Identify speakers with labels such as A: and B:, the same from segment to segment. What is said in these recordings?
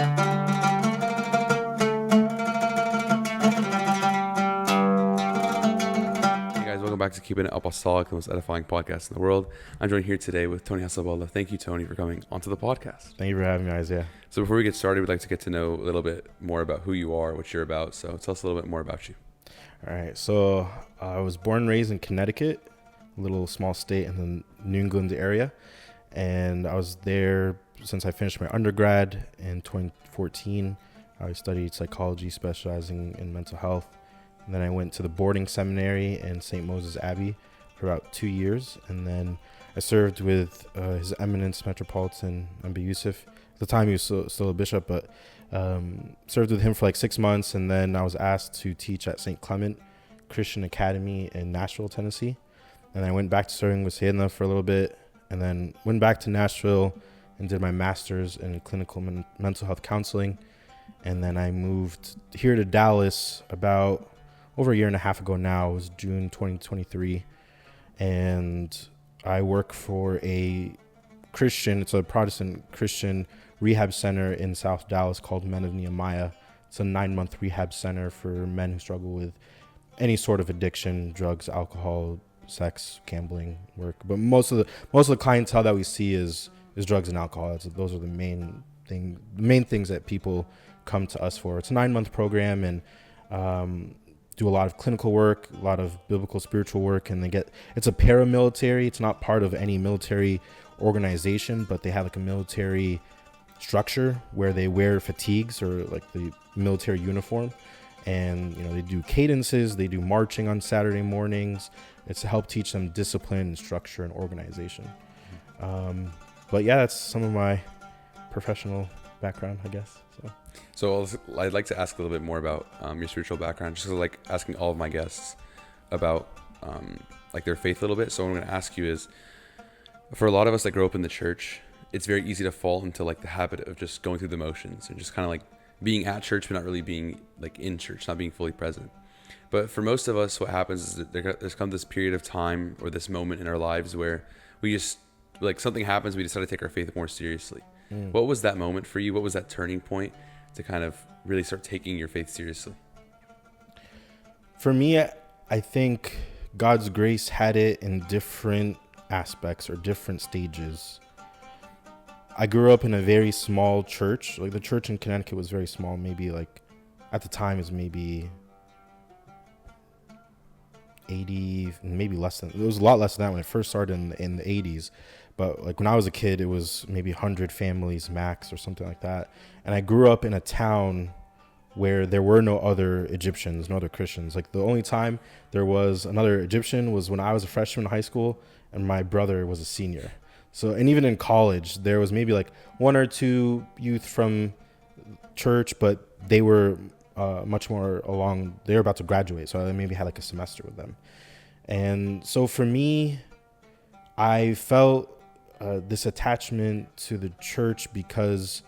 A: Welcome back to Keeping It Apostolic, the most edifying podcast in the world. I'm joined here today with Tony Hasaballa. Thank you, Tony, for coming onto the podcast.
B: Thank you for having me, Isaiah.
A: So before we get started, we'd like to get to know a little bit more about who you are, what you're about. So tell us a little bit more about you.
B: All right. So I was born and raised in Connecticut, a little small state in the New England area. And I was there since I finished my undergrad in 2014. I studied psychology, specializing in mental health. And then I went to the boarding seminary in St. Moses Abbey for about 2 years. And then I served with His Eminence Metropolitan Mb Yusuf. At the time, he was still a bishop, but served with him for like 6 months. And then I was asked to teach at St. Clement Christian Academy in Nashville, Tennessee. And I went back to serving with Siena for a little bit. And then went back to Nashville and did my master's in clinical mental health counseling. And then I moved here to Dallas about over a year and a half ago now. It was June 2023. And I work for it's a Protestant Christian rehab center in South Dallas called Men of Nehemiah. It's a 9-month rehab center for men who struggle with any sort of addiction, drugs, alcohol, sex, gambling, work. But most of the clientele that we see is drugs and alcohol. Those are the main things that people come to us for. It's a 9-month program, and do a lot of clinical work, a lot of biblical spiritual work, and it's a paramilitary. It's not part of any military organization, but they have like a military structure where they wear fatigues or like the military uniform, and they do cadences, they do marching on Saturday mornings. It's to help teach them discipline and structure and organization. But yeah, that's some of my professional background, I guess.
A: So I'd like to ask a little bit more about your spiritual background, just like asking all of my guests about like their faith a little bit. So what I'm going to ask you is, for a lot of us that grow up in the church, it's very easy to fall into like the habit of just going through the motions and just kind of like being at church, but not really being like in church, not being fully present. But for most of us, what happens is that there's come this period of time or this moment in our lives where we just, like, something happens, we decide to take our faith more seriously. What was that moment for you? What was that turning point to kind of really start taking your faith seriously?
B: For me, I think God's grace had it in different aspects or different stages. I grew up in a very small church. Like, the church in Connecticut was very small. Maybe like at the time is maybe 80, maybe less than. It was a lot less than that when it first started in the 80s. But like when I was a kid, it was maybe 100 families max or something like that. And I grew up in a town where there were no other Egyptians, no other Christians. Like, the only time there was another Egyptian was when I was a freshman in high school and my brother was a senior. So, and even in college, there was maybe like 1 or 2 youth from church, but they were much more along. They were about to graduate, so I maybe had like a semester with them. And so for me, I felt this attachment to the church because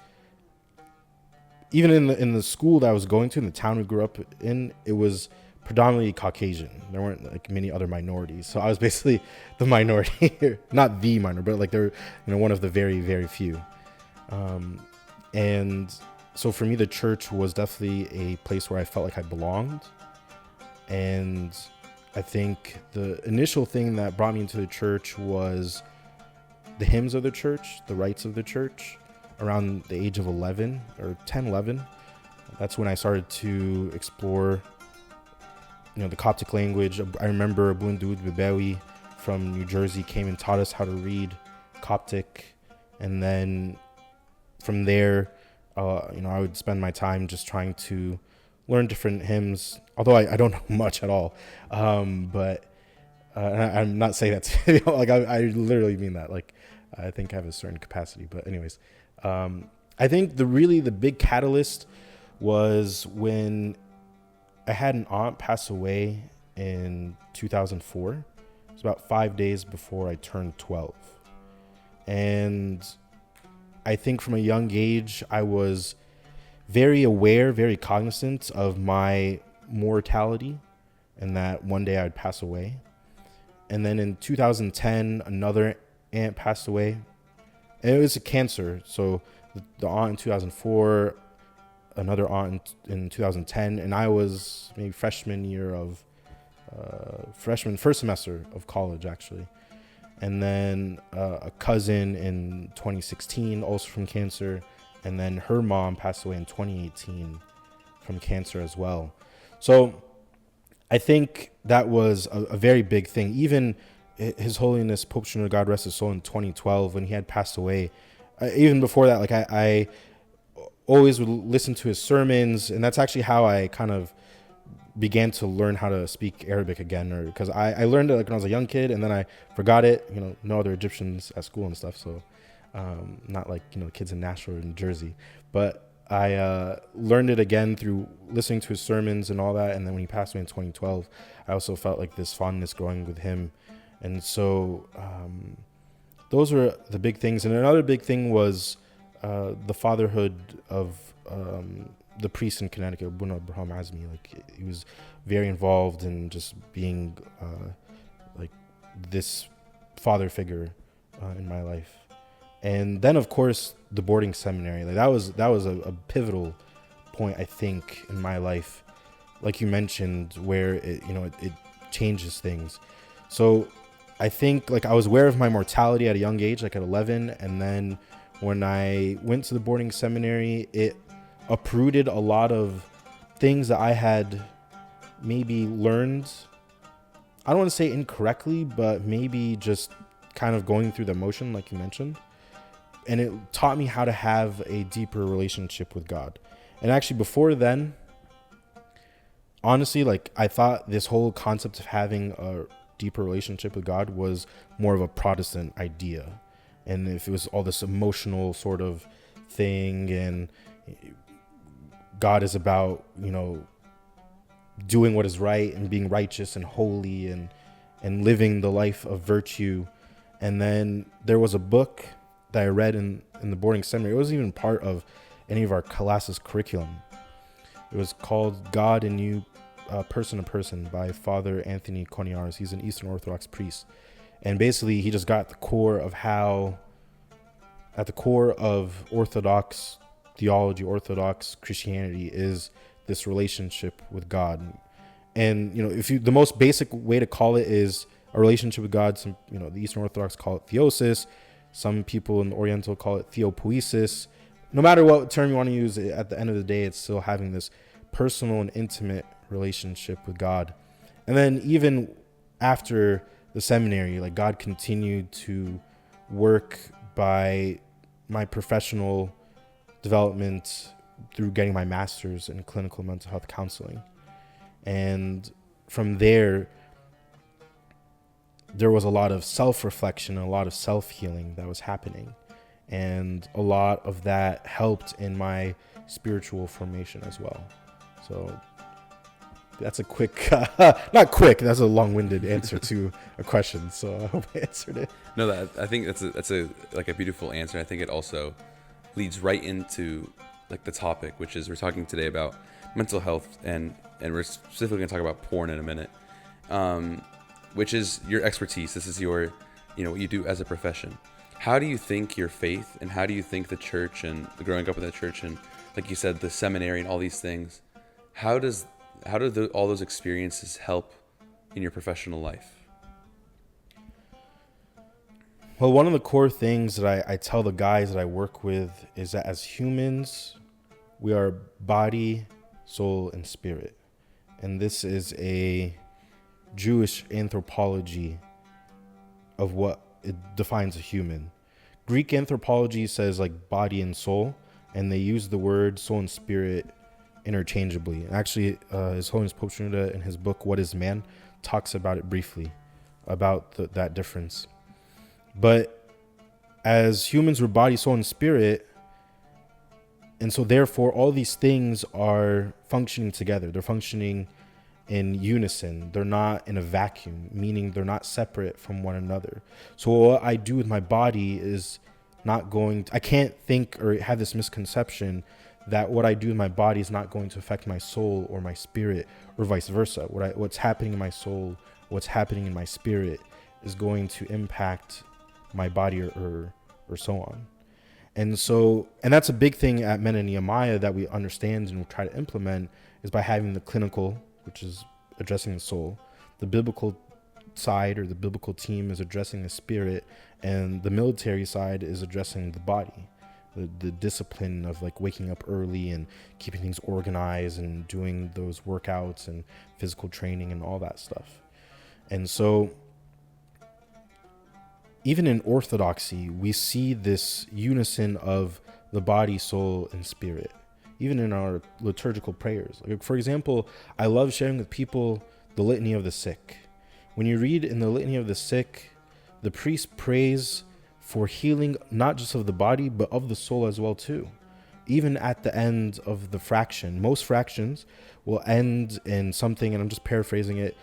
B: even in the school that I was going to, in the town we grew up in, it was predominantly Caucasian. There weren't like many other minorities. So I was basically the minority, not the minority, but like they're, one of the very, very few. And so for me, the church was definitely a place where I felt like I belonged. And I think the initial thing that brought me into the church was the hymns of the church, the rites of the church. Around the age of 11 or 10, 11, that's when I started to explore, the Coptic language. I remember Bundu Bebewi from New Jersey came and taught us how to read Coptic. And then from there, I would spend my time just trying to learn different hymns, although I don't know much at all. But I'm not saying that to, like, I literally mean that. Like, I think I have a certain capacity, but anyways, I think the big catalyst was when I had an aunt pass away in 2004. It was about 5 days before I turned 12. And I think from a young age, I was very aware, very cognizant of my mortality and that one day I would pass away. And then in 2010, another aunt passed away. And it was a cancer. So the aunt in 2004, another aunt in 2010, and I was maybe first semester of college actually. And then a cousin in 2016, also from cancer, and then her mom passed away in 2018 from cancer as well. So I think that was a very big thing. Even His Holiness Pope Shenouda, God rest his soul, in 2012 when he had passed away. Even before that, like I always would listen to his sermons, and that's actually how I kind of began to learn how to speak Arabic again, or because I learned it like when I was a young kid, and then I forgot it. No other Egyptians at school and stuff, so not like kids in Nashville or in Jersey, but I learned it again through listening to his sermons and all that. And then when he passed away in 2012, I also felt like this fondness growing with him, and so those were the big things. And another big thing was the fatherhood of the priest in Connecticut, Abuna Abraham Azmi. Like, he was very involved in just being like this father figure in my life. And then, of course, the boarding seminary. Like, that was a pivotal point, I think, in my life, like you mentioned, where it changes things. So I think, like, I was aware of my mortality at a young age, like at 11, and then when I went to the boarding seminary, it uprooted a lot of things that I had maybe learned, I don't want to say incorrectly, but maybe just kind of going through the motion, like you mentioned. And it taught me how to have a deeper relationship with God. And actually, before then, honestly, like, I thought this whole concept of having a deeper relationship with God was more of a Protestant idea. And if it was all this emotional sort of thing, and God is about, doing what is right and being righteous and holy and living the life of virtue. And then there was a book that I read in the boarding seminary. It wasn't even part of any of our classes curriculum. It was called God and You, Person to Person, by Father Anthony Coniares. He's an Eastern Orthodox priest. And basically, he just got at the core of Orthodox theology, Orthodox Christianity, is this relationship with God. And, the most basic way to call it is a relationship with God. Some, the Eastern Orthodox call it theosis. Some people in the Oriental call it theopoiesis. No matter what term you want to use, at the end of the day, it's still having this personal and intimate relationship with God. And then even after the seminary, like, God continued to work by my professional development through getting my master's in clinical mental health counseling. And from there was a lot of self-reflection and a lot of self-healing that was happening. And a lot of that helped in my spiritual formation as well. So that's a quick, not quick, that's a long-winded answer to a question. So I hope I answered it.
A: No, I think that's a beautiful answer. I think it also leads right into like the topic, which is we're talking today about mental health, and we're specifically going to talk about porn in a minute, which is your expertise. This is your, what you do as a profession. How do you think your faith, and how do you think the church and the growing up in the church, and like you said, the seminary and all these things, how do all those experiences help in your professional life?
B: Well, one of the core things that I tell the guys that I work with is that as humans, we are body, soul, and spirit. And this is a Jewish anthropology of what it defines a human. Greek anthropology says like body and soul, and they use the word soul and spirit interchangeably. Actually, His Holiness Pope Shenouda, in his book What is Man, talks about it briefly, about that difference. But as humans, we're body, soul, and spirit. And so therefore, all these things are functioning together. They're functioning in unison. They're not in a vacuum, meaning they're not separate from one another. So what I do with my body is I can't think or have this misconception that what I do with my body is not going to affect my soul or my spirit, or vice versa. What's happening in my soul, what's happening in my spirit is going to impact my body or so on. And so, and that's a big thing at Men and Nehemiah that we understand and we try to implement, is by having the clinical, which is addressing the soul, the biblical side or the biblical team is addressing the spirit, and the military side is addressing the body, the discipline of like waking up early and keeping things organized and doing those workouts and physical training and all that stuff. And so even in Orthodoxy, we see this unison of the body, soul, and spirit, even in our liturgical prayers. Like, for example, I love sharing with people the Litany of the Sick. When you read in the Litany of the Sick, the priest prays for healing, not just of the body, but of the soul as well, too. Even at the end of the fraction, most fractions will end in something, and I'm just paraphrasing it,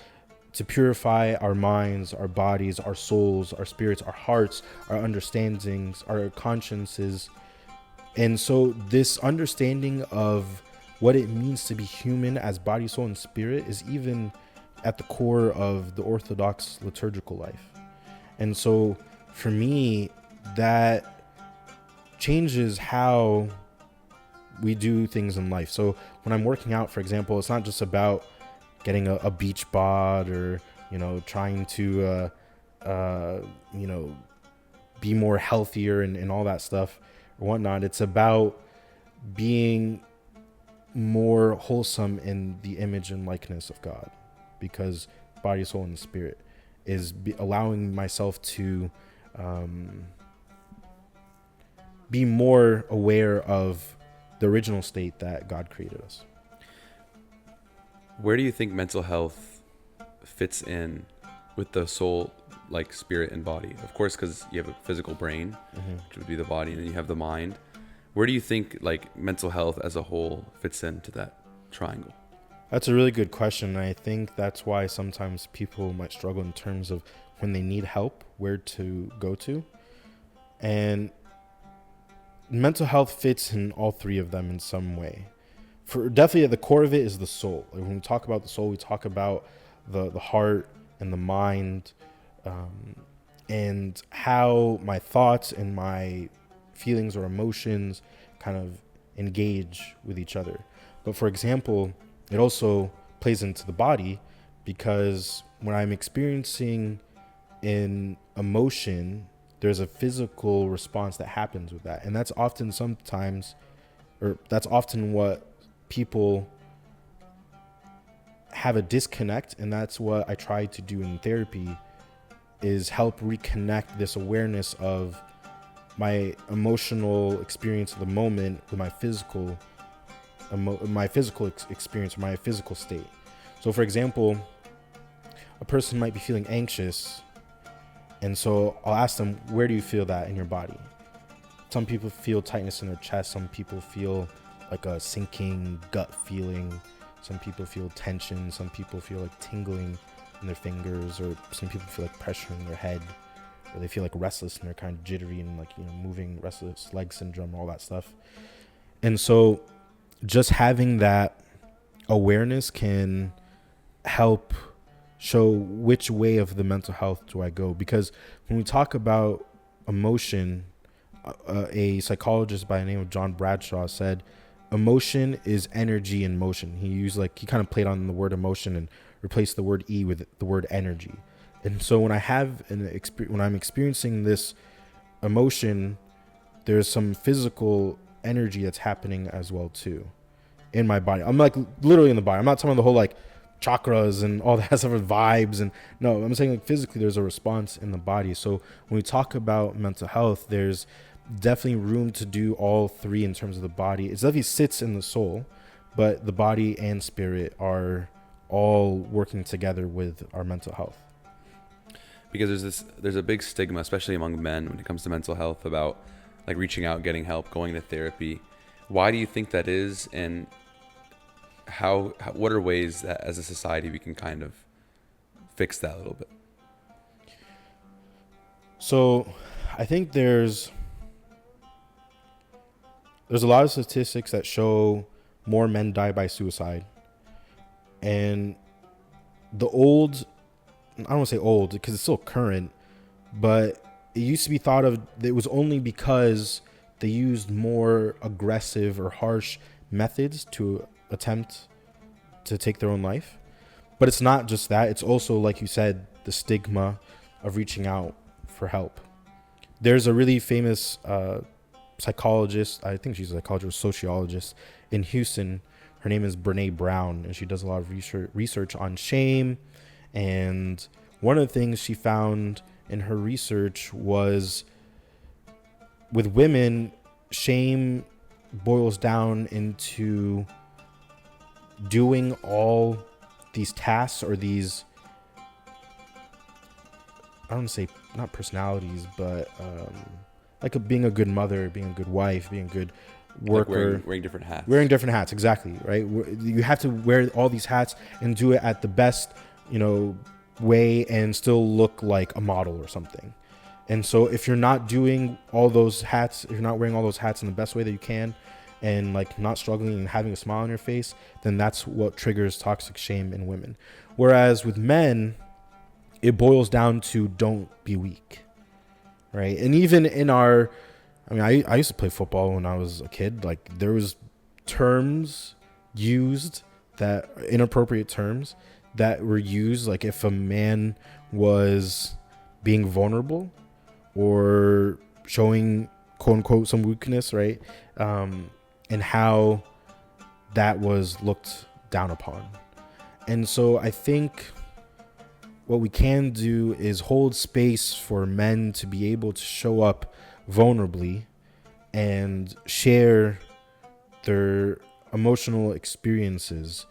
B: to purify our minds, our bodies, our souls, our spirits, our hearts, our understandings, our consciences. And so this understanding of what it means to be human as body, soul, and spirit is even at the core of the Orthodox liturgical life. And so for me, that changes how we do things in life. So when I'm working out, for example, it's not just about getting a beach bod or, trying to, be more healthier and all that stuff or whatnot. It's about being more wholesome in the image and likeness of God, because body, soul, and spirit is allowing myself to be more aware of the original state that God created us.
A: Where do you think mental health fits in with the soul, like spirit and body? Of course, because you have a physical brain, which would be the body, and then you have the mind. Where do you think like mental health as a whole fits into that triangle?
B: That's a really good question. I think that's why sometimes people might struggle in terms of when they need help, where to go to. And mental health fits in all three of them in some way. For definitely at the core of it is the soul. Like when we talk about the soul, we talk about the heart and the mind, and how my thoughts and my feelings or emotions kind of engage with each other. But for example, it also plays into the body, because when I'm experiencing an emotion, there's a physical response that happens with that. And that's often what people have a disconnect, and that's what I try to do in therapy, is help reconnect this awareness of my emotional experience of the moment with my physical experience, or my physical state. So for example, a person might be feeling anxious, and so I'll ask them, where do you feel that in your body? Some people feel tightness in their chest. Some people feel like a sinking gut feeling. Some people feel tension. Some people feel like tingling in their fingers, or some people feel like pressure in their head, or they feel like restless and they're kind of jittery and like, moving, restless leg syndrome, all that stuff. And so just having that awareness can help show which way of the mental health do I go. Because when we talk about emotion, a psychologist by the name of John Bradshaw said, emotion is energy in motion. He kind of played on the word emotion and replaced the word E with the word energy. And so when when I'm experiencing this emotion, there's some physical energy that's happening as well too in my body. I'm like literally in the body. I'm not talking about the whole like chakras and all that stuff with vibes, and no, I'm saying like physically there's a response in the body. So when we talk about mental health, there's definitely room to do all three in terms of the body. It definitely sits in the soul, but the body and spirit are all working together with our mental health.
A: Because there's a big stigma, especially among men, when it comes to mental health, about like reaching out, getting help, going to therapy. Why do you think that is, and what are ways that as a society we can kind of fix that a little bit?
B: So I think there's a lot of statistics that show more men die by suicide. And I don't want to say old because it's still current, but it used to be thought of, it was only because they used more aggressive or harsh methods to attempt to take their own life. But it's not just that. It's also, like you said, the stigma of reaching out for help. There's a really famous psychologist, I think she's a psychologist, sociologist in Houston. Her name is Brene Brown, and she does a lot of research on shame. And one of the things she found in her research was with women, shame boils down into doing all these tasks or these, I don't want to say not personalities, but like being a good mother, being a good wife, being a good worker.
A: Like wearing different hats.
B: Wearing different hats, exactly, right? You have to wear all these hats and do it at the best, way and still look like a model or something. And so if you're not doing all those hats, if you're not wearing all those hats in the best way that you can, and like not struggling and having a smile on your face, then that's what triggers toxic shame in women. Whereas with men, it boils down to don't be weak, right? And even in I used to play football when I was a kid. Like there was terms used, that inappropriate terms that were used, like if a man was being vulnerable or showing quote unquote some weakness, right? And how that was looked down upon. And so I think what we can do is hold space for men to be able to show up vulnerably and share their emotional experiences.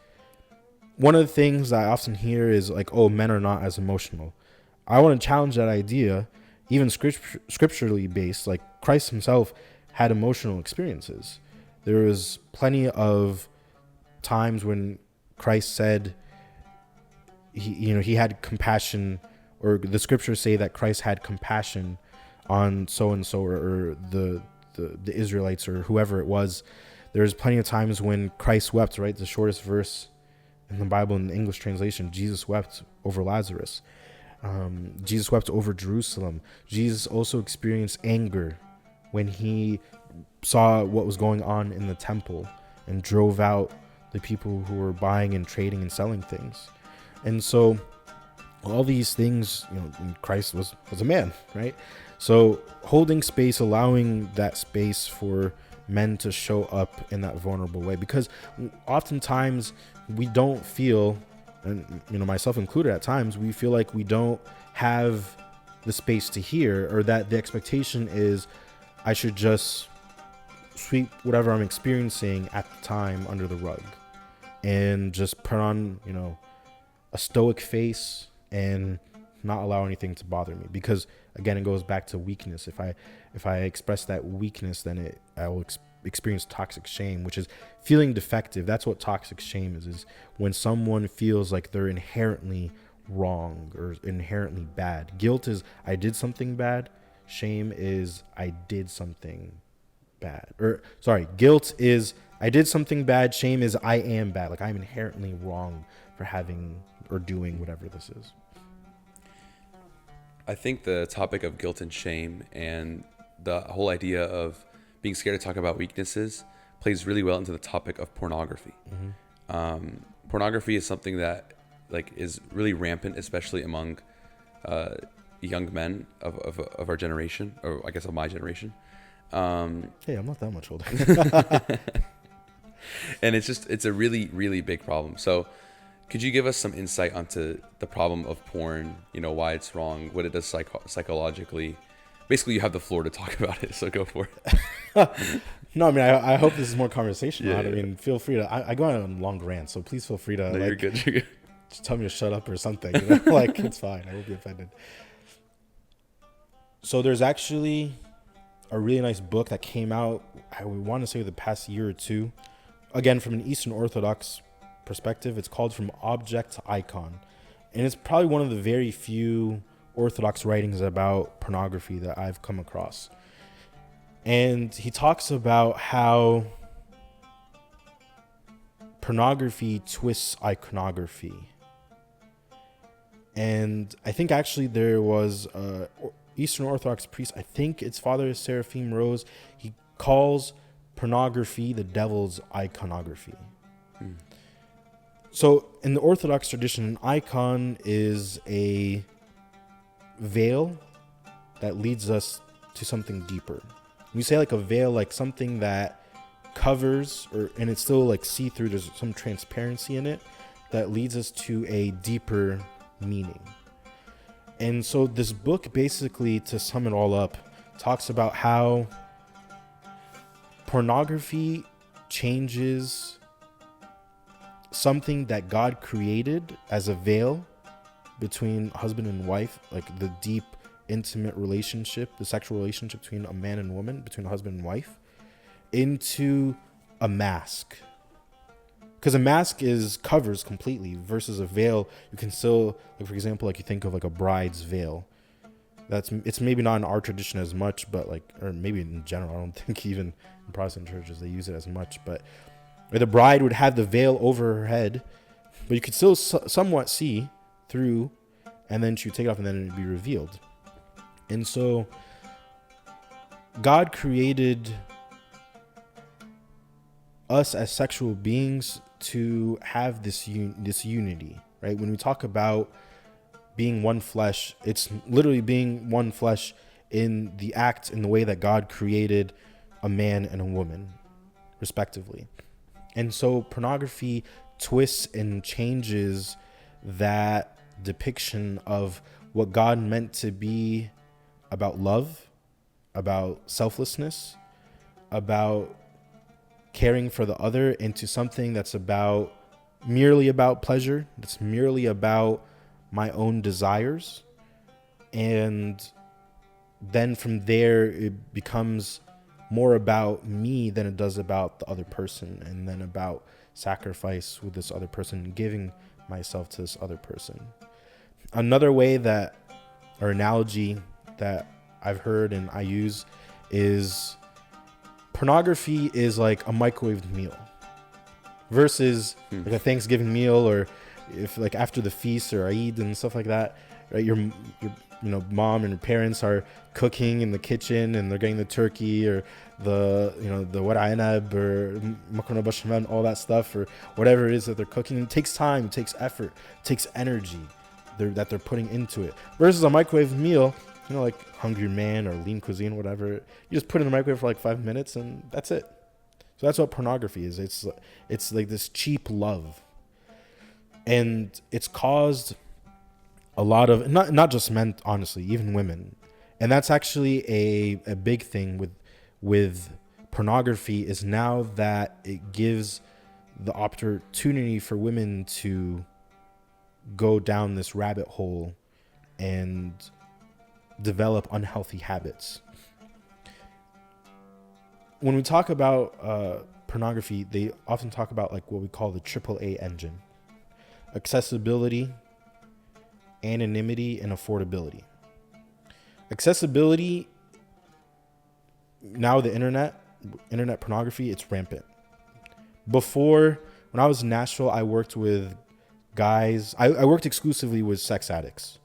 B: One of the things that I often hear is like, oh, men are not as emotional. I want to challenge that idea, even scripturally based. Like Christ himself had emotional experiences. There was plenty of times when Christ said he had compassion, or the scriptures say that Christ had compassion on so and so, or the Israelites or whoever it was. There's plenty of times when Christ wept, right? The shortest verse in the Bible in the English translation, Jesus wept over Lazarus. Jesus wept over Jerusalem. Jesus also experienced anger when he saw what was going on in the temple and drove out the people who were buying and trading and selling things. And so all these things, Christ was a man, right? So holding space, allowing that space for men to show up in that vulnerable way, because oftentimes we don't feel, and myself included at times, we feel like we don't have the space to hear, or that the expectation is I should just sweep whatever I'm experiencing at the time under the rug and just put on, a stoic face and not allow anything to bother me. Because again, it goes back to weakness. If I express that weakness, then I will experience toxic shame, which is feeling defective. That's what toxic shame is when someone feels like they're inherently wrong or inherently bad. Guilt is I did something bad. Shame is I did something bad. Guilt is I did something bad. Shame is I am bad. Like I'm inherently wrong for having or doing whatever this is.
A: I think the topic of guilt and shame and the whole idea of being scared to talk about weaknesses plays really well into the topic of pornography. Mm-hmm. Pornography is something that is really rampant, especially among young men of our generation, or I guess of my generation.
B: Hey, I'm not that much older.
A: And it's a really, really big problem. So could you give us some insight onto the problem of porn, why it's wrong, what it does psychologically? Basically, you have the floor to talk about it, so go for it.
B: No, I hope this is more conversational. Yeah. Feel free to. I go on long rants, so please feel free to.
A: No, you're good. You're good.
B: Just tell me to shut up or something. It's fine. I won't be offended. So there's actually a really nice book that came out, I would want to say the past year or two. Again, from an Eastern Orthodox perspective, it's called From Object to Icon. And it's probably one of the very few Orthodox writings about pornography that I've come across. And he talks about how pornography twists iconography. And I think actually there was a Eastern Orthodox priest, I think it's Father Seraphim Rose, he calls pornography the devil's iconography. So in the Orthodox tradition, an icon is a veil that leads us to something deeper. When you say like a veil, like something that covers, and it's still like see-through, there's some transparency in it that leads us to a deeper meaning. And so this book, basically, to sum it all up, talks about how pornography changes something that God created as a veil between husband and wife, like the deep, intimate relationship, the sexual relationship between a man and woman, between a husband and wife, into a mask. Because a mask covers completely, versus a veil, you can still, like for example, like you think of like a bride's veil. It's maybe not in our tradition as much, but like, or maybe in general, I don't think even in Protestant churches they use it as much, but where the bride would have the veil over her head, but you could still somewhat see through, and then she would take it off and then it would be revealed. And so God created us as sexual beings to have this unity, right? When we talk about being one flesh, it's literally being one flesh in the act, in the way that God created a man and a woman, respectively. And so pornography twists and changes that depiction of what God meant to be about love, about selflessness, about caring for the other, into something that's merely about pleasure, that's merely about my own desires. And then from there, it becomes more about me than it does about the other person, and then about sacrifice with this other person, giving myself to this other person. Another way that, or analogy that I've heard and I use, is pornography is like a microwaved meal versus like a Thanksgiving meal, or if like after the feast or Eid and stuff like that, right? Your mom and your parents are cooking in the kitchen and they're getting the turkey or the wara inab or makarona bashamel, all that stuff, or whatever it is that they're cooking. It takes time, it takes effort, it takes energy that they're putting into it. Versus a microwave meal, like Hungry Man or Lean Cuisine, whatever, you just put it in the microwave for like 5 minutes and that's it. So that's what pornography is. It's like this cheap love, and it's caused a lot of, not just men, honestly, even women. And that's actually a big thing with pornography, is now that it gives the opportunity for women to go down this rabbit hole and develop unhealthy habits. When we talk about pornography, they often talk about like what we call the AAA engine: accessibility, anonymity, and affordability. Accessibility, now the internet pornography, it's rampant. Before, when I was in Nashville, I worked with guys, I worked exclusively with sex addicts.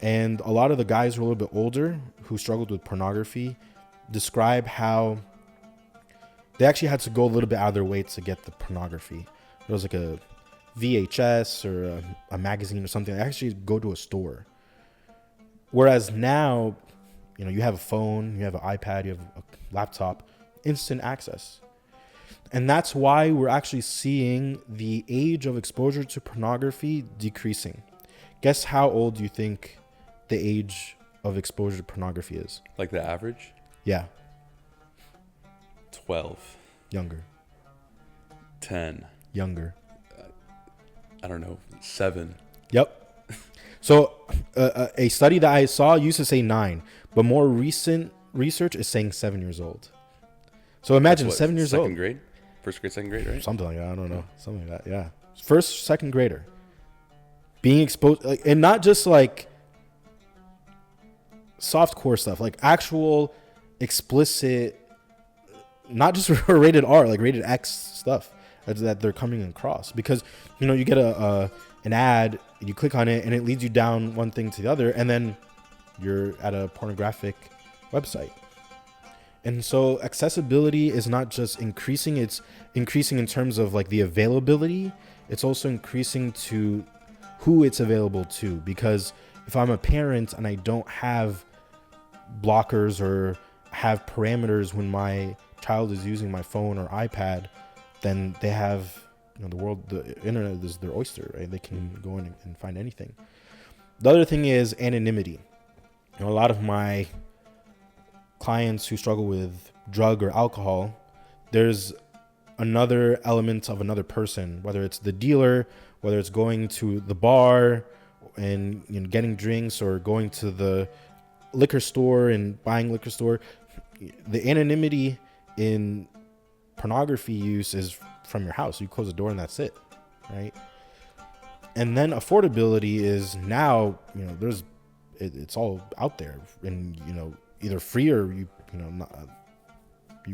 B: And a lot of the guys were a little bit older who struggled with pornography describe how they actually had to go a little bit out of their way to get the pornography. It was like a VHS or a magazine or something. They actually go to a store. Whereas now, you have a phone, you have an iPad, you have a laptop, instant access. And that's why we're actually seeing the age of exposure to pornography decreasing. Guess how old do you think the age of exposure to pornography is?
A: Like the average?
B: Yeah.
A: 12.
B: Younger.
A: 10.
B: Younger.
A: I don't know. 7.
B: Yep. So a study that I saw used to say 9, but more recent research is saying 7 years old. So imagine 7 years old.
A: Second grade? First grade, second grade, right?
B: Something like that. I don't know. Something like that. Yeah. First, second grader. Being exposed, and not just like softcore stuff, like actual explicit, not just rated R, like rated X stuff that they're coming across. Because, you get an ad, you click on it, and it leads you down one thing to the other, and then you're at a pornographic website. And so accessibility is not just increasing, it's increasing in terms of like the availability. It's also increasing to who it's available to. Because if I'm a parent and I don't have blockers or have parameters when my child is using my phone or iPad, then they have, the internet is their oyster, right? They can go in and find anything. The other thing is anonymity. A lot of my clients who struggle with drug or alcohol, there's another element of another person, whether it's the dealer, whether it's going to the bar and getting drinks, or going to the liquor store and buying liquor store. The anonymity in pornography use is from your house. You close the door and that's it, right? And then affordability is now, it's all out there, and either free or you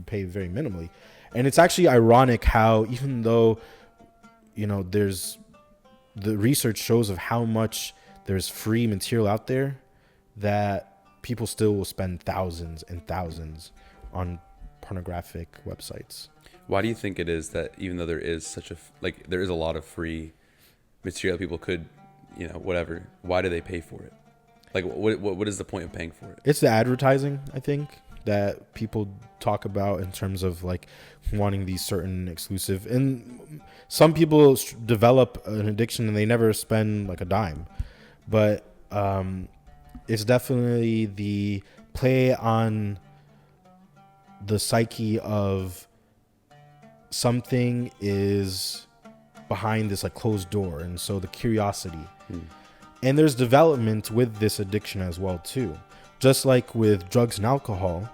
B: pay very minimally. And it's actually ironic how, even though there's the research shows of how much there's free material out there, that people still will spend thousands and thousands on pornographic websites.
A: Why do you think it is that even though there is there is a lot of free material that people could, whatever, why do they pay for it? Like, what is the point of paying for it?
B: It's the advertising, I think, that people talk about in terms of like wanting these certain exclusive. And some people develop an addiction and they never spend like a dime. But it's definitely the play on the psyche of something is behind this like closed door, and so the curiosity. And there's development with this addiction as well too. Just like with drugs and alcohol,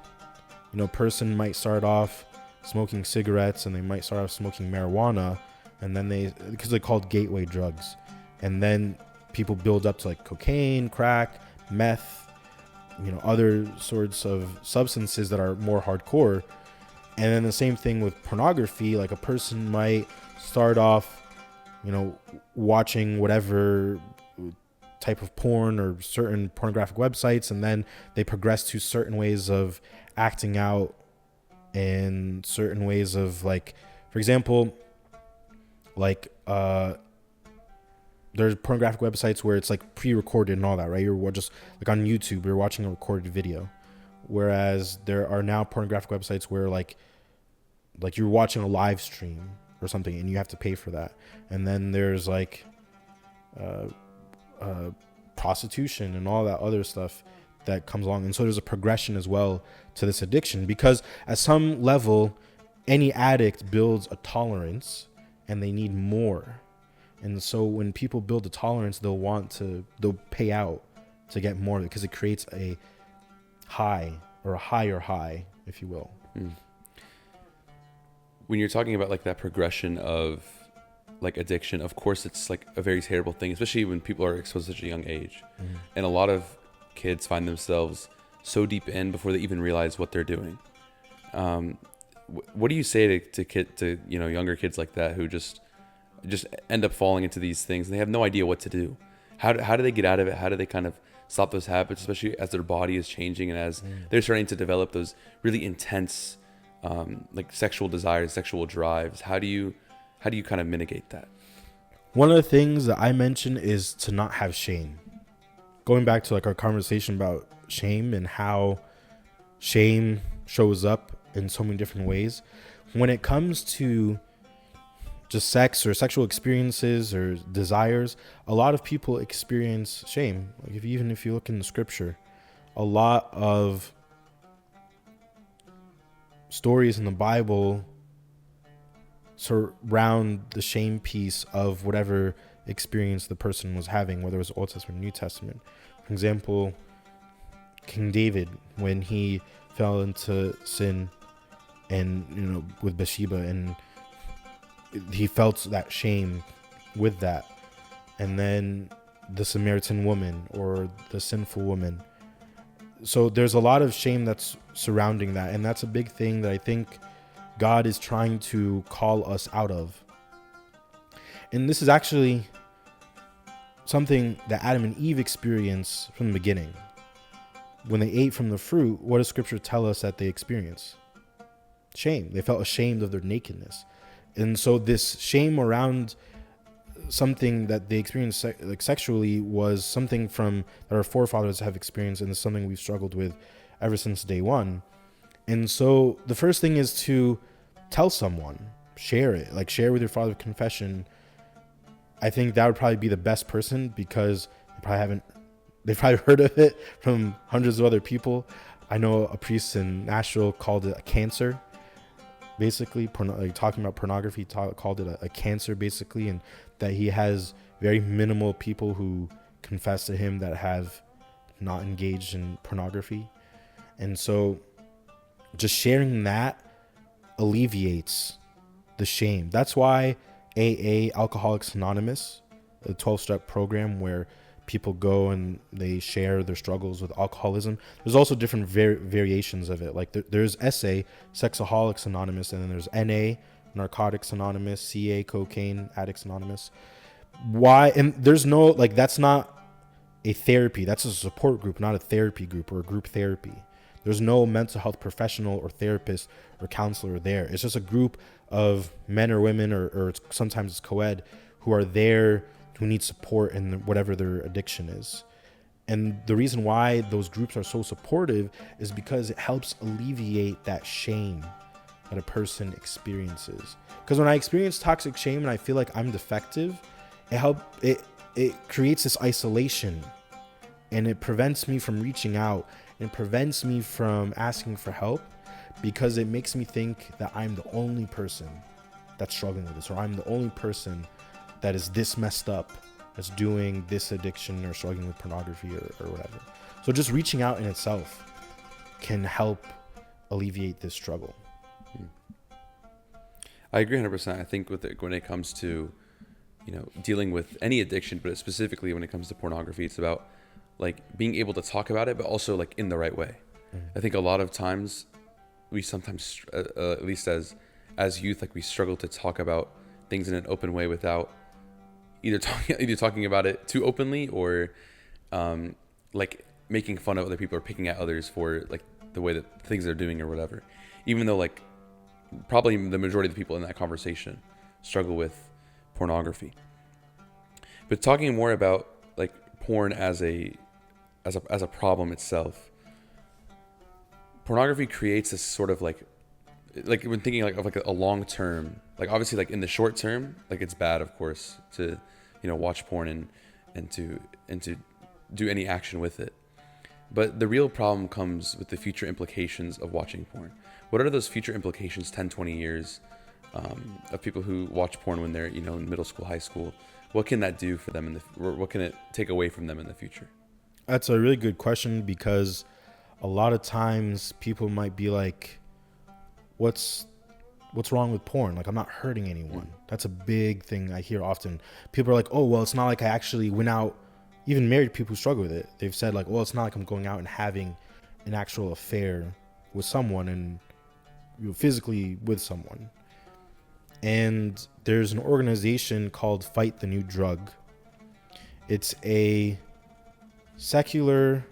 B: person might start off smoking cigarettes, and they might start off smoking marijuana, and then because they're called gateway drugs, and then people build up to like cocaine, crack, meth, other sorts of substances that are more hardcore. And then the same thing with pornography. Like a person might start off, watching whatever type of porn or certain pornographic websites, and then they progress to certain ways of acting out and certain ways of, like, for example, like there's pornographic websites where it's like pre-recorded and all that, right? You're just like on YouTube, you're watching a recorded video, whereas there are now pornographic websites where like you're watching a live stream or something and you have to pay for that. And then there's like prostitution and all that other stuff that comes along. And so there's a progression as well to this addiction, because at some level any addict builds a tolerance and they need more. And so when people build a tolerance, they'll pay out to get more, because it creates a high, or a higher high, if you will.
A: When you're talking about like that progression of like addiction, of course it's like a very terrible thing, especially when people are exposed at such a young age. And a lot of kids find themselves so deep in before they even realize what they're doing. What do you say to younger kids like that who just end up falling into these things and they have no idea what to do? How do they get out of it? How do they kind of stop those habits, especially as their body is changing and as they're starting to develop those really intense like sexual desires, sexual drives? How do you kind of mitigate that?
B: One of the things that I mentioned is to not have shame. Going back to like our conversation about shame and how shame shows up in so many different ways. When it comes to just sex or sexual experiences or desires, a lot of people experience shame. Like even if you look in the scripture, a lot of stories in the Bible surround the shame piece of whatever experience the person was having, whether it was Old Testament or New Testament. For example, King David, when he fell into sin and with Bathsheba, and he felt that shame with that. And then the Samaritan woman, or the sinful woman. So there's a lot of shame that's surrounding that, and that's a big thing that I think God is trying to call us out of. And this is actually something that Adam and Eve experienced from the beginning. when they ate from the fruit, what does scripture tell us that they experienced? Shame. They felt ashamed of their nakedness. And so this shame around something that they experienced like sexually was something from that our forefathers have experienced, and it's something we've struggled with ever since day one. And so the first thing is to tell someone, share it, like share with your father of confession. I think that would probably be the best person, because they've probably heard of it from hundreds of other people. I know a priest in Nashville called it a cancer, basically, talking about pornography, called it a cancer, basically, and that he has very minimal people who confess to him that have not engaged in pornography. And so just sharing that alleviates the shame. That's why AA, Alcoholics Anonymous, a 12-step program where people go and they share their struggles with alcoholism. There's also different variations of it. Like there's SA, Sexaholics Anonymous, and then there's NA, Narcotics Anonymous, CA, Cocaine Addicts Anonymous. Why? And there's no, like, that's not a therapy. That's a support group, not a therapy group or a group therapy. There's no mental health professional or therapist or counselor there. It's just a group of men or women, or sometimes it's co-ed, who are there, who need support in whatever their addiction is. And the reason why those groups are so supportive is because it helps alleviate that shame that a person experiences. Because when I experience toxic shame and I feel like I'm defective, it creates this isolation, and it prevents me from reaching out, and prevents me from asking for help, because it makes me think that I'm the only person that's struggling with this, or I'm the only person that is this messed up, that's doing this addiction or struggling with pornography or whatever. So just reaching out in itself can help alleviate this struggle.
A: I agree 100%. I think when it comes to, dealing with any addiction, but specifically when it comes to pornography, it's about like being able to talk about it, but also like in the right way. I think a lot of times we sometimes, at least as youth, like we struggle to talk about things in an open way without either talking about it too openly, or like making fun of other people or picking at others for like the way that things they're doing or whatever. Even though like probably the majority of the people in that conversation struggle with pornography. But talking more about like porn as a problem itself, pornography creates this sort of like when thinking like of like a long term, like obviously like in the short term, like it's bad, of course, to watch porn and to do any action with it. But the real problem comes with the future implications of watching porn. What are those future implications 10, 20 years of people who watch porn when they're in middle school, high school? What can that do for them what can it take away from them in the future?
B: That's a really good question, because a lot of times people might be like, what's wrong with porn? Like, I'm not hurting anyone. That's a big thing I hear often. People are like, oh, well, it's not like I actually went out. Even married people who struggle with it, they've said like, well, it's not like I'm going out and having an actual affair with someone and physically with someone. And there's an organization called Fight the New Drug. It's a secular,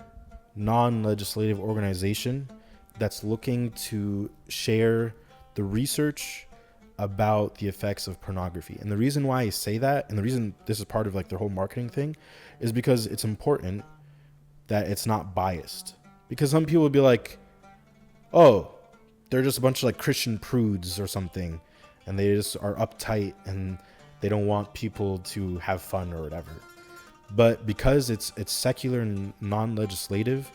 B: non-legislative organization that's looking to share the research about the effects of pornography. And the reason why I say that, and the reason this is part of like their whole marketing thing, is because it's important that it's not biased. Because some people would be like, oh, they're just a bunch of like Christian prudes or something, and they just are uptight and they don't want people to have fun or whatever. But because it's secular and non-legislative,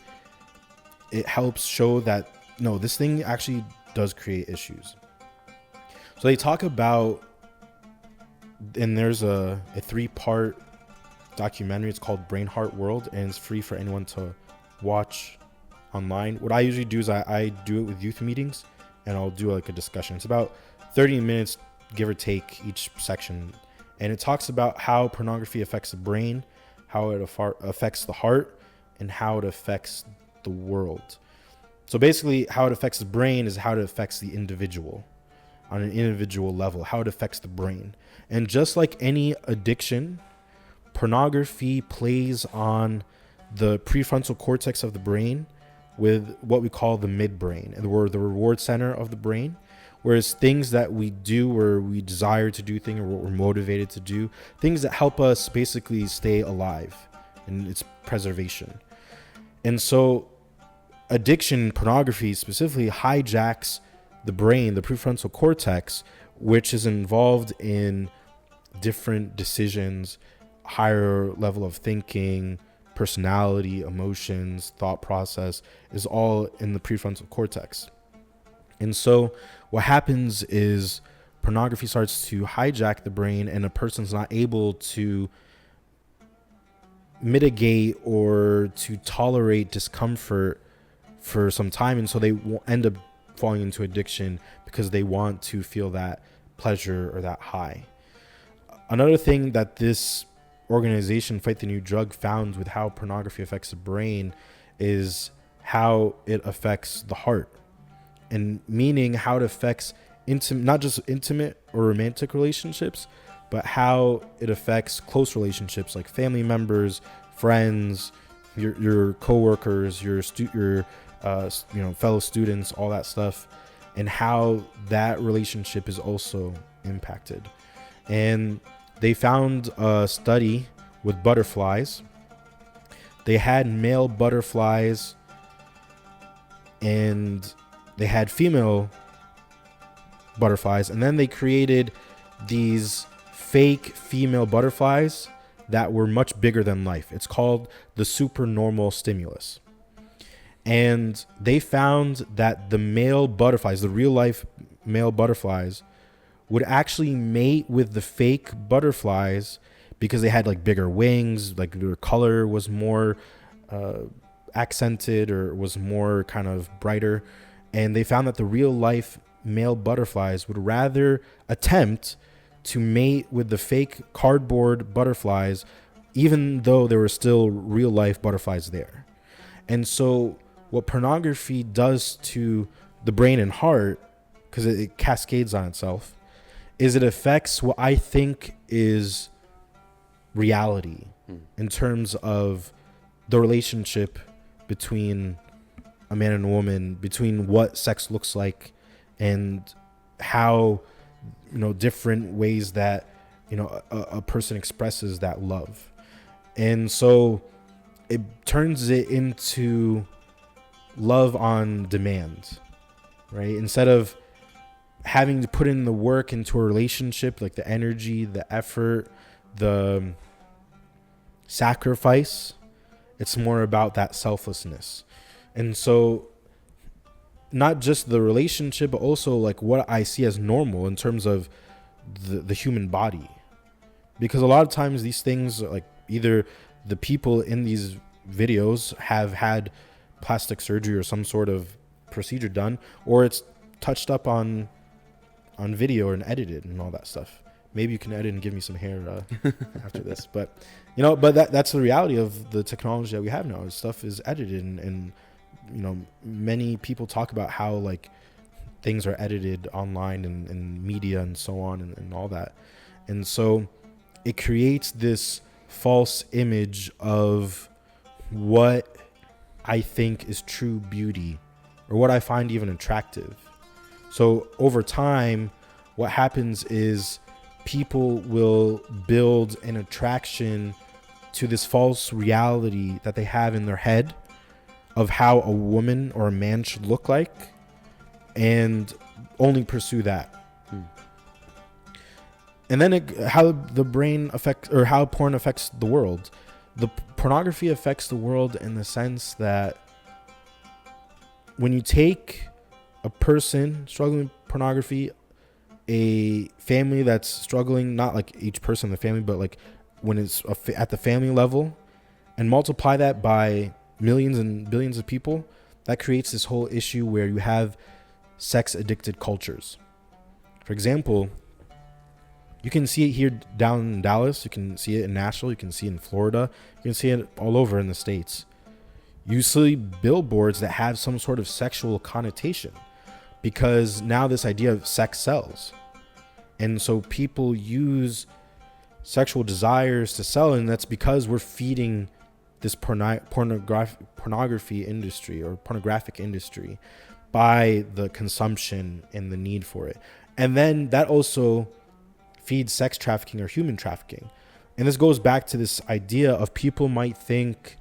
B: it helps show that no, this thing actually does create issues. So they talk about, and there's a 3-part documentary. It's called Brain Heart World, and it's free for anyone to watch online. What I usually do is I do it with youth meetings, and I'll do like a discussion. It's about 30 minutes, give or take, each section. And it talks about how pornography affects the brain, how it affects the heart, and how it affects the world. So basically, how it affects the brain is how it affects the individual on an individual level, how it affects the brain. And just like any addiction, pornography plays on the prefrontal cortex of the brain, with what we call the midbrain, and we're the reward center of the brain. Whereas things that we do, or we desire to do things, or what we're motivated to do, things that help us basically stay alive and its preservation. And so addiction, pornography specifically, hijacks the brain, the prefrontal cortex, which is involved in different decisions, higher level of thinking, personality, emotions, thought process, is all in the prefrontal cortex. And so what happens is pornography starts to hijack the brain, and a person's not able to mitigate or to tolerate discomfort for some time. And so they will end up falling into addiction because they want to feel that pleasure or that high. Another thing that this organization, Fight the New Drug, found with how pornography affects the brain is how it affects the heart. And meaning how it affects not just intimate or romantic relationships, but how it affects close relationships like family members, friends, your coworkers, your fellow students, all that stuff, and how that relationship is also impacted. And they found a study with butterflies. They had male butterflies and they had female butterflies, and then they created these fake female butterflies that were much bigger than life. It's called the supernormal stimulus. And they found that the male butterflies, the real life male butterflies, would actually mate with the fake butterflies because they had like bigger wings, like their color was more accented or was more kind of brighter. And they found that the real life male butterflies would rather attempt to mate with the fake cardboard butterflies, even though there were still real life butterflies there. And so what pornography does to the brain and heart, because it cascades on itself, is it affects what I think is reality in terms of the relationship between a man and a woman, between what sex looks like, and how, different ways that, a person expresses that love. And so it turns it into love on demand, right? Instead of having to put in the work into a relationship, like the energy, the effort, the sacrifice, it's more about that selflessness. And so not just the relationship, but also like what I see as normal in terms of the human body. Because a lot of times these things, like either the people in these videos have had plastic surgery or some sort of procedure done, or it's touched up on video and edited and all that stuff. Maybe you can edit and give me some hair after this, but that's the reality of the technology that we have now. Stuff is edited, and many people talk about how like things are edited online and media and so on and all that. And so it creates this false image of what I think is true beauty, or what I find even attractive. So over time, what happens is people will build an attraction to this false reality that they have in their head of how a woman or a man should look like, and only pursue that. And then how the brain affects, or how porn affects the world. The pornography affects the world in the sense that when you take a person struggling with pornography, a family that's struggling, not like each person in the family, but like when it's at the family level, and multiply that by millions and billions of people, that creates this whole issue where you have sex addicted cultures. For example, you can see it here down in Dallas, you can see it in Nashville, you can see it in Florida, you can see it all over in the States. You see billboards that have some sort of sexual connotation, because now this idea of sex sells. And so people use sexual desires to sell, and that's because we're feeding this pornography industry or pornographic industry by the consumption and the need for it. And then that also feeds sex trafficking or human trafficking. And this goes back to this idea of people might think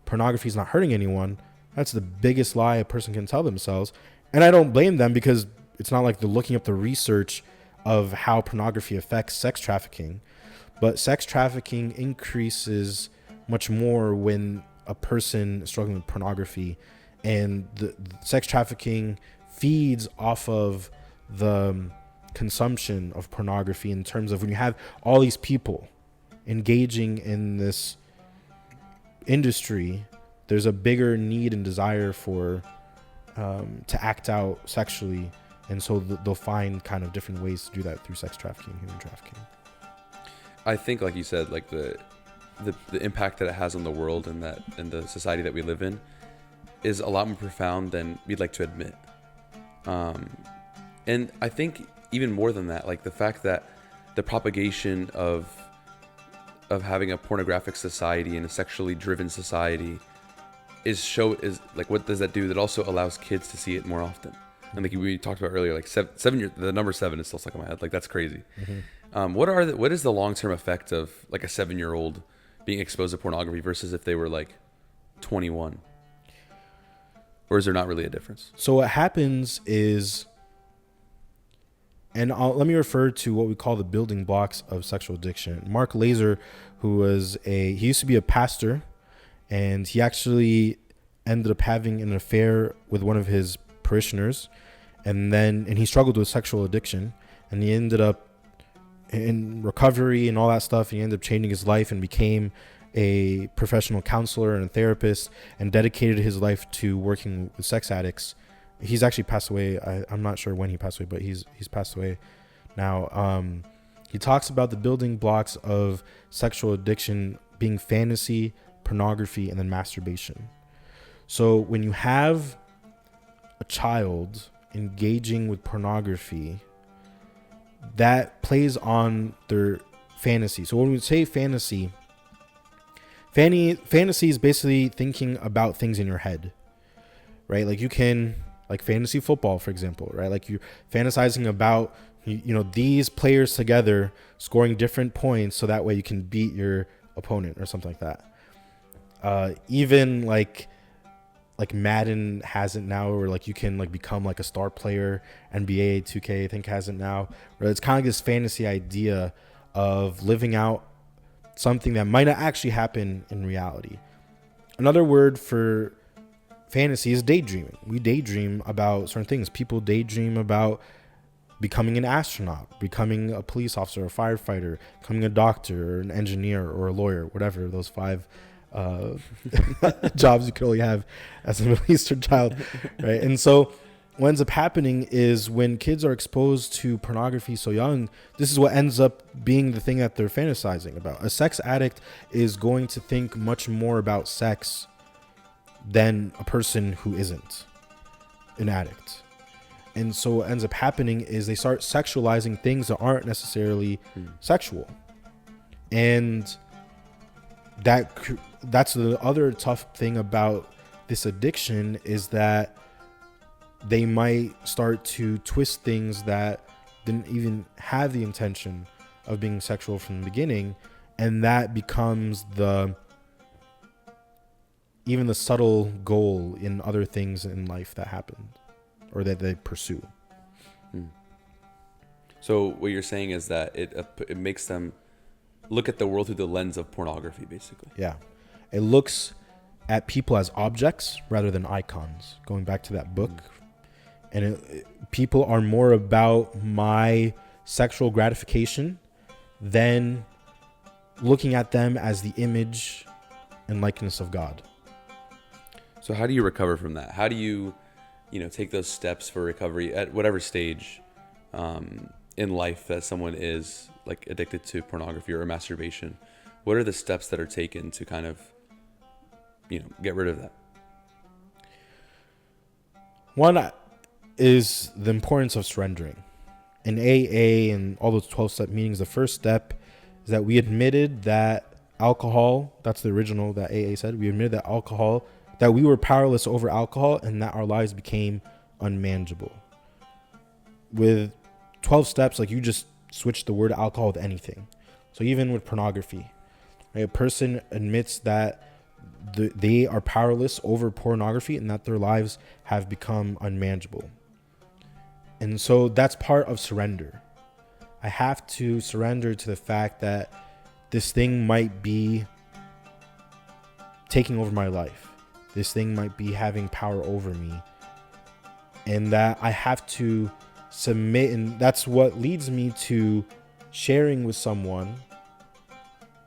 B: pornography is not hurting anyone. That's the biggest lie a person can tell themselves. And I don't blame them, because it's not like they're looking up the research of how pornography affects sex trafficking. But sex trafficking increases much more when a person is struggling with pornography, and the sex trafficking feeds off of the consumption of pornography, in terms of when you have all these people engaging in this industry, there's a bigger need and desire for to act out sexually, and so they'll find kind of different ways to do that through sex trafficking and human trafficking.
A: I think, like you said, like the impact that it has on the world and the society that we live in is a lot more profound than we'd like to admit. And I think even more than that, like the fact that the propagation of having a pornographic society and a sexually driven society is like, what does that do? That also allows kids to see it more often. And like we talked about earlier, like seven years, the number 7 is still stuck in my head. Like, that's crazy. Mm-hmm. What is the long-term effect of like a 7-year-old being exposed to pornography versus if they were like 21? Or is there not really a difference?
B: So what happens is, and let me refer to what we call the building blocks of sexual addiction. Mark Laser, he used to be a pastor, and he actually ended up having an affair with one of his parishioners, and he struggled with sexual addiction, and he ended up in recovery and all that stuff. And he ended up changing his life and became a professional counselor and a therapist, and dedicated his life to working with sex addicts. He's actually passed away. I'm not sure when he passed away, but he's passed away now. He talks about the building blocks of sexual addiction being fantasy, pornography, and then masturbation. So when you have a child engaging with pornography, that plays on their fantasy. So when we say fantasy is basically thinking about things in your head, right? Like you can, like fantasy football, for example, right? Like you're fantasizing about, these players together scoring different points so that way you can beat your opponent or something like that. Even like Madden has it now, where like you can like become like a star player. NBA 2K I think has it now, where it's kind of like this fantasy idea of living out something that might not actually happen in reality. Another word for fantasy is daydreaming. We daydream about certain things. People daydream about becoming an astronaut, becoming a police officer, a firefighter, becoming a doctor or an engineer or a lawyer, whatever those 5 jobs you could only have as a Middle Eastern child, right? And so what ends up happening is when kids are exposed to pornography so young, this is what ends up being the thing that they're fantasizing about. A sex addict is going to think much more about sex than a person who isn't an addict. And so what ends up happening is they start sexualizing things that aren't necessarily sexual. And that's the other tough thing about this addiction, is that they might start to twist things that didn't even have the intention of being sexual from the beginning, and that becomes even the subtle goal in other things in life that happen or that they pursue.
A: So what you're saying is that it makes them look at the world through the lens of pornography, basically.
B: Yeah. It looks at people as objects rather than icons, going back to that book. And people are more about my sexual gratification than looking at them as the image and likeness of God.
A: So how do you recover from that? How do you take those steps for recovery at whatever stage in life that someone is like addicted to pornography or masturbation? What are the steps that are taken to kind of, get rid of that?
B: One is the importance of surrendering. In AA and all those 12-step meetings, the first step is that we admitted that alcohol, that's the original that AA said. We admitted that we were powerless over alcohol and that our lives became unmanageable. With 12 steps, like, you just switch the word alcohol with anything. So even with pornography, right, a person admits that they are powerless over pornography and that their lives have become unmanageable. And so that's part of surrender. I have to surrender to the fact that this thing might be taking over my life. This thing might be having power over me. And that I have to submit. And that's what leads me to sharing with someone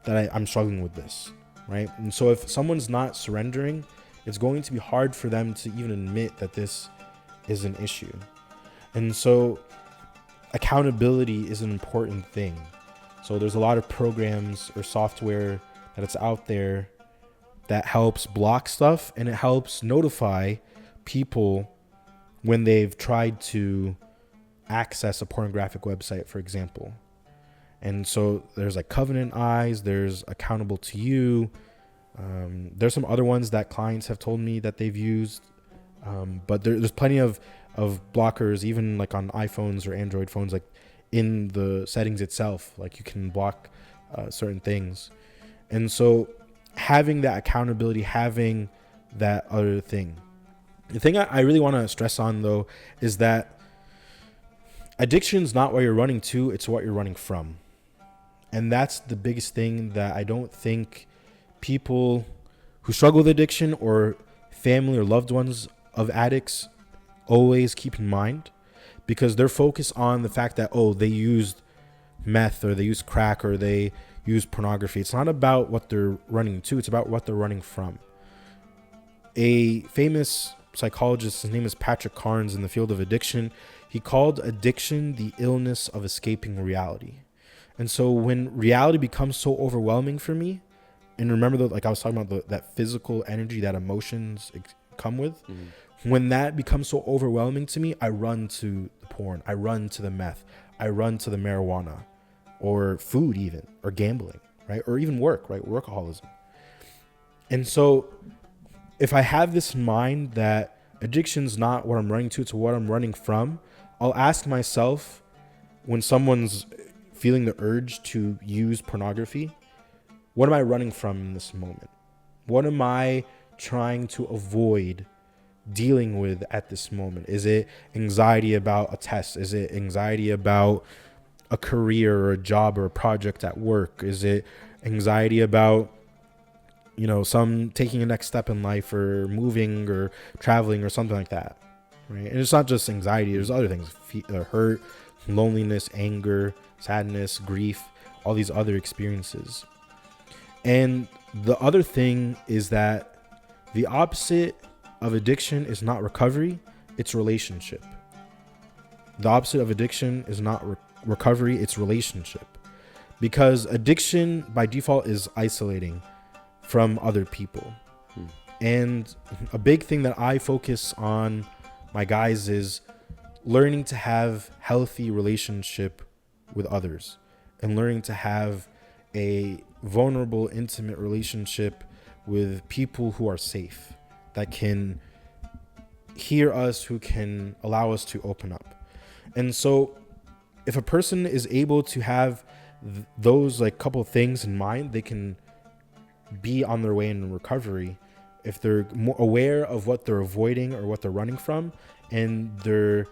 B: that I'm struggling with this, right? And so if someone's not surrendering, it's going to be hard for them to even admit that this is an issue. And so accountability is an important thing. So there's a lot of programs or software that it's out there that helps block stuff, and it helps notify people when they've tried to access a pornographic website, for example. And so there's like Covenant Eyes, there's Accountable to You. There's some other ones that clients have told me that they've used. But there's plenty of blockers, even like on iPhones or Android phones, like in the settings itself, like you can block certain things. And so having that accountability, having that other thing. The thing I really want to stress on, though, is that addiction's not what you're running to, it's what you're running from. And that's the biggest thing that I don't think people who struggle with addiction or family or loved ones of addicts always keep in mind, because they're focused on the fact that, oh, they used meth or they used crack or they used pornography. It's not about what they're running to, it's about what they're running from. A famous psychologist, his name is Patrick Carnes, in the field of addiction, he called addiction the illness of escaping reality. And so when reality becomes so overwhelming for me, and remember that, like I was talking about that physical energy that emotions come with, when that becomes so overwhelming to me, I run to the porn, I run to the meth, I run to the marijuana, or food even, or gambling, right? Or even work, right? Workaholism. And so if I have this in mind that addiction's not what I'm running to, it's what I'm running from, I'll ask myself, when someone's feeling the urge to use pornography, what am I running from in this moment? What am I trying to avoid dealing with at this moment? Is it anxiety about a test? Is it anxiety about a career or a job or a project at work? Is it anxiety about, some taking a next step in life or moving or traveling or something like that, right? And it's not just anxiety. There's other things, hurt, loneliness, anger, sadness, grief, all these other experiences. And the other thing is that the opposite of addiction is not recovery, it's relationship. The opposite of addiction is not recovery, it's relationship. Because addiction by default is isolating from other people. And a big thing that I focus on my guys is learning to have healthy relationship with others and learning to have a vulnerable, intimate relationship with people who are safe, that can hear us, who can allow us to open up. And so if a person is able to have those like couple things in mind, they can be on their way in recovery if they're more aware of what they're avoiding or what they're running from, and they're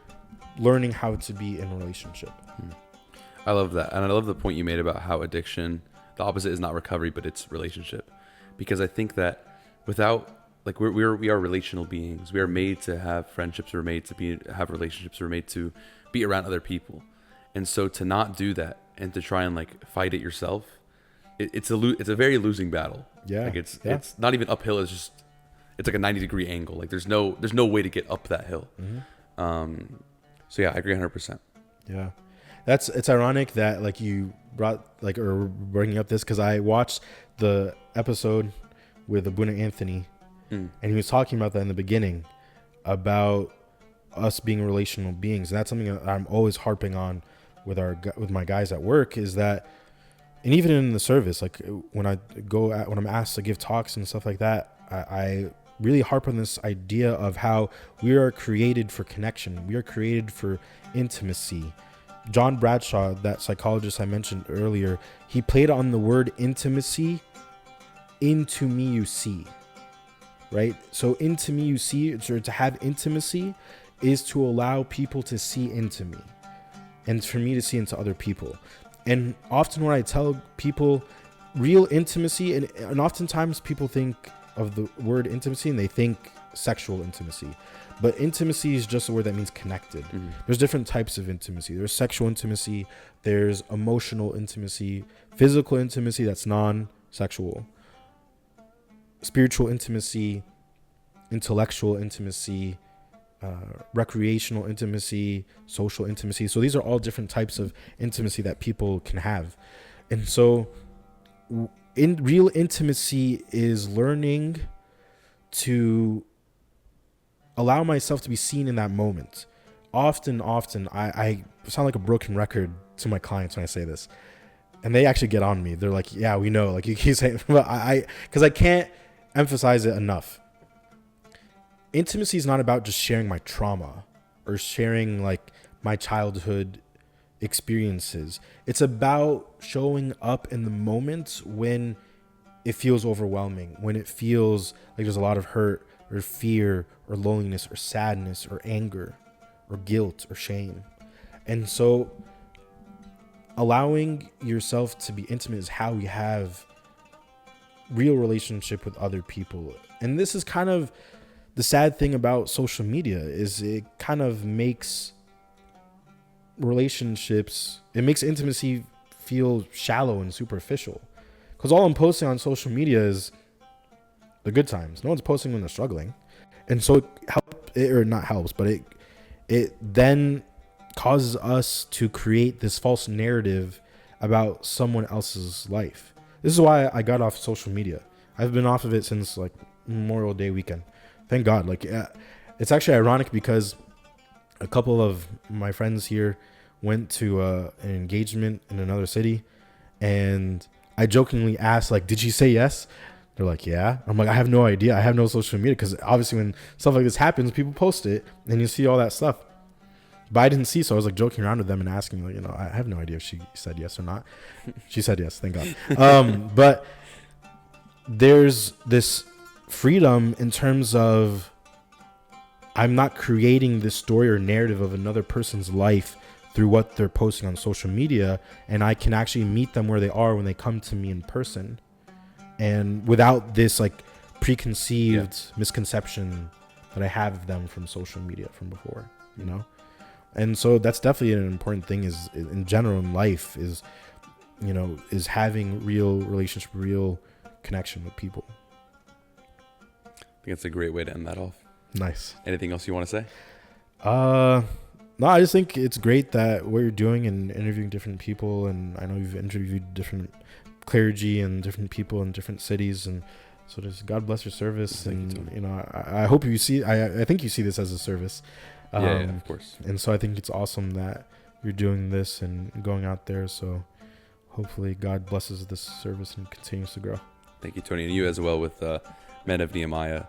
B: learning how to be in a relationship.
A: I love that. And I love the point you made about how addiction, the opposite is not recovery, but it's relationship. Because I think that without, like, we are relational beings. We are made to have friendships. We're made to have relationships. We're made to be around other people. And so to not do that and to try and like fight it yourself, it's a very losing battle.
B: Yeah.
A: Like it's not even uphill. It's like a 90-degree angle. Like there's no way to get up that hill. So yeah, I agree 100%.
B: Yeah. It's ironic that like you are bringing up this, because I watched the episode with Abuna Anthony, and he was talking about that in the beginning about us being relational beings. And that's something that I'm always harping on with my guys at work, is that and even in the service, like when I'm asked to give talks and stuff like that, I really harp on this idea of how we are created for connection. We are created for intimacy. John Bradshaw, that psychologist I mentioned earlier, he played on the word intimacy. Into me you see, right? So into me you see, or to have intimacy is to allow people to see into me and for me to see into other people. And often when I tell people real intimacy, and oftentimes people think of the word intimacy and they think sexual intimacy, but intimacy is just a word that means connected. There's different types of intimacy. There's sexual intimacy, there's emotional intimacy, physical intimacy that's non-sexual, spiritual intimacy, intellectual intimacy, recreational intimacy, social intimacy. So these are all different types of intimacy that people can have. And so in real intimacy is learning to allow myself to be seen in that moment. Often I sound like a broken record to my clients when I say this, and they actually get on me. They're like, yeah, we know, like you keep saying, but because I can't emphasize it enough. Intimacy is not about just sharing my trauma or sharing like my childhood experiences. It's about showing up in the moments when it feels overwhelming, when it feels like there's a lot of hurt or fear or loneliness or sadness or anger or guilt or shame. And so allowing yourself to be intimate is how we have real relationship with other people. And this is kind of the sad thing about social media, is it kind of makes relationships, it makes intimacy feel shallow and superficial, because all I'm posting on social media is the good times. No one's posting when they're struggling. And so it then causes us to create this false narrative about someone else's life. This is why I got off social media. I've been off of it since like Memorial Day weekend. Thank God. Like, it's actually ironic because a couple of my friends here went to an engagement in another city, and I jokingly asked, like, did she say yes? They're like, yeah. I'm like, I have no idea. I have no social media, because obviously when stuff like this happens, people post it and you see all that stuff. But I didn't see, so I was like joking around with them and asking, like, I have no idea if she said yes or not. She said yes, thank God. But there's this freedom in terms of I'm not creating this story or narrative of another person's life through what they're posting on social media, and I can actually meet them where they are when they come to me in person, and without this like preconceived misconception that I have of them from social media from before, And so that's definitely an important thing, is in general in life, is having real relationship, real connection with people.
A: I think it's a great way to end that off.
B: Nice.
A: Anything else you want to say?
B: No, I just think it's great that what you're doing and interviewing different people, and I know you've interviewed different clergy and different people in different cities, and so just God bless your service.
A: Thank you,
B: I hope you see, I think you see this as a service.
A: Yeah, of course.
B: And so I think it's awesome that you're doing this and going out there. So hopefully God blesses this service and continues to grow.
A: Thank you, Tony, and you as well with Men of Nehemiah.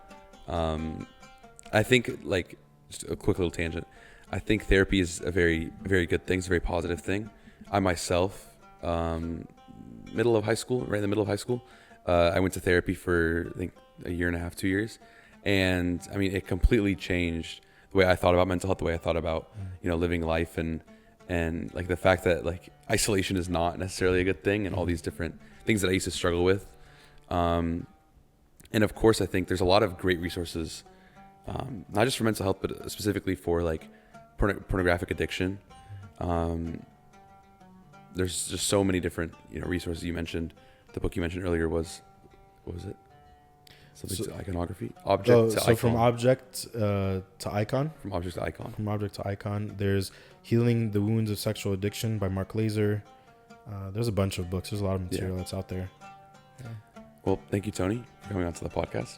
A: I think, like, just a quick little tangent, I think therapy is a very, very good thing. It's a very positive thing. I myself, middle of high school, right in the middle of high school, I went to therapy for, I think, a year and a half, 2 years. And I mean, it completely changed the way I thought about mental health, the way I thought about, living life, and like the fact that like isolation is not necessarily a good thing, and all these different things that I used to struggle with. And of course, I think there's a lot of great resources, not just for mental health, but specifically for like pornographic addiction. There's just so many different, resources. You mentioned the book you mentioned earlier what was it? Something to iconography. Object to icon.
B: From object to icon.
A: From object to icon.
B: From object to icon. There's Healing the Wounds of Sexual Addiction by Mark Laser. There's a bunch of books. There's a lot of material that's out there. Yeah. Well, thank you, Tony, for coming on to the podcast.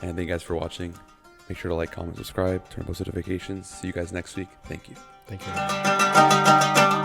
B: And thank you guys for watching. Make sure to like, comment, subscribe, turn on post notifications. See you guys next week. Thank you. Thank you.